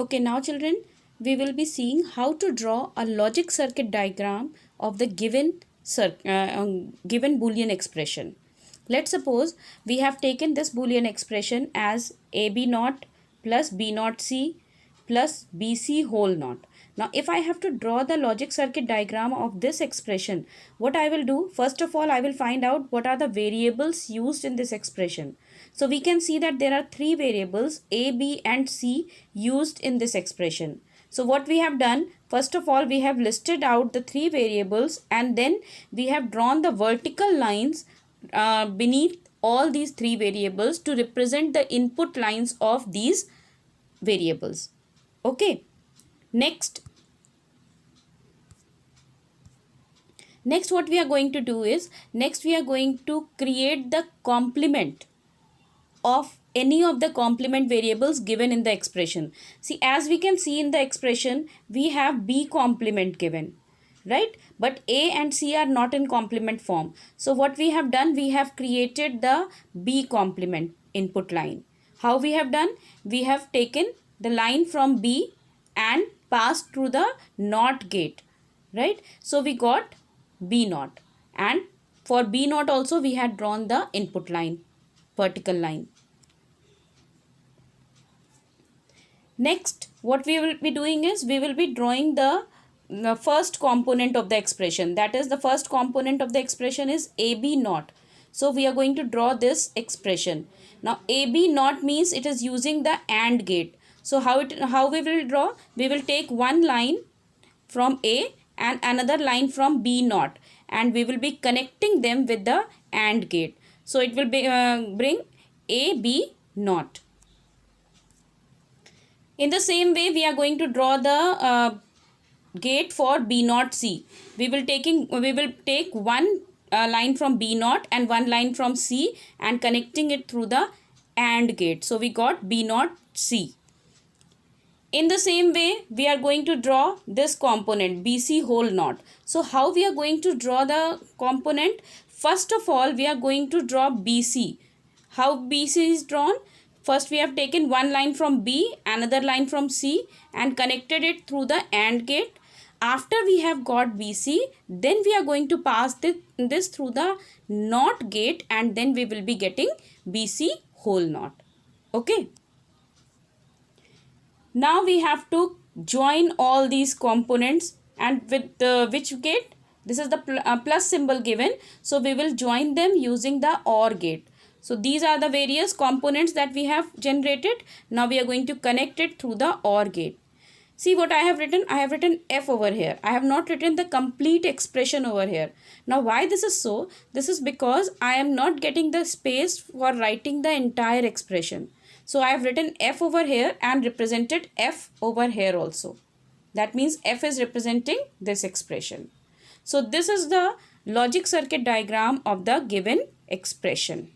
Okay, now children, we will be seeing how to draw a logic circuit diagram of the given Boolean expression. Let's suppose we have taken this Boolean expression as AB naught plus B naught C plus BC whole naught. Now, if I have to draw the logic circuit diagram of this expression, what I will do, first of all, I will find out what are the variables used in this expression. So, we can see that there are three variables A, B and C used in this expression. So, what we have done, first of all, we have listed out the three variables and then we have drawn the vertical lines beneath all these three variables to represent the input lines of these variables. Okay. Next what we are going to do is, next we are going to create the complement of any of the complement variables given in the expression. See, as we can see in the expression, we have B complement given, right? But A and C are not in complement form. So what we have done, we have created the B complement input line. How we have done? We have taken the line from B and passed through the NOT gate, right? So we got B naught, and for B naught also we had drawn the input line, vertical line. Next, what we will be doing is, we will be drawing the first component of the expression. That is, the first component of the expression is AB naught. So we are going to draw this expression. Now AB naught means it is using the AND gate. So how we will draw? We will take one line from A and another line from B naught, and we will be connecting them with the AND gate. So it will be bring AB naught. In the same way, we are going to draw the gate for B naught C. We will take one line from B naught and one line from C and connecting it through the AND gate. So we got B naught C. In the same way, we are going to draw this component BC whole naught. So how we are going to draw the component? First of all, we are going to draw BC. How BC is drawn? First, we have taken one line from B, another line from C and connected it through the AND gate. After we have got BC, then we are going to pass this through the NOT gate, and then we will be getting BC whole naught. Okay. Now we have to join all these components, and with which gate? This is the plus symbol given. So we will join them using the OR gate. So these are the various components that we have generated. Now we are going to connect it through the OR gate. See what I have written? I have written F over here. I have not written the complete expression over here. Now why this is so? This is because I am not getting the space for writing the entire expression. So I have written F over here and represented F over here also. That means F is representing this expression. So this is the logic circuit diagram of the given expression.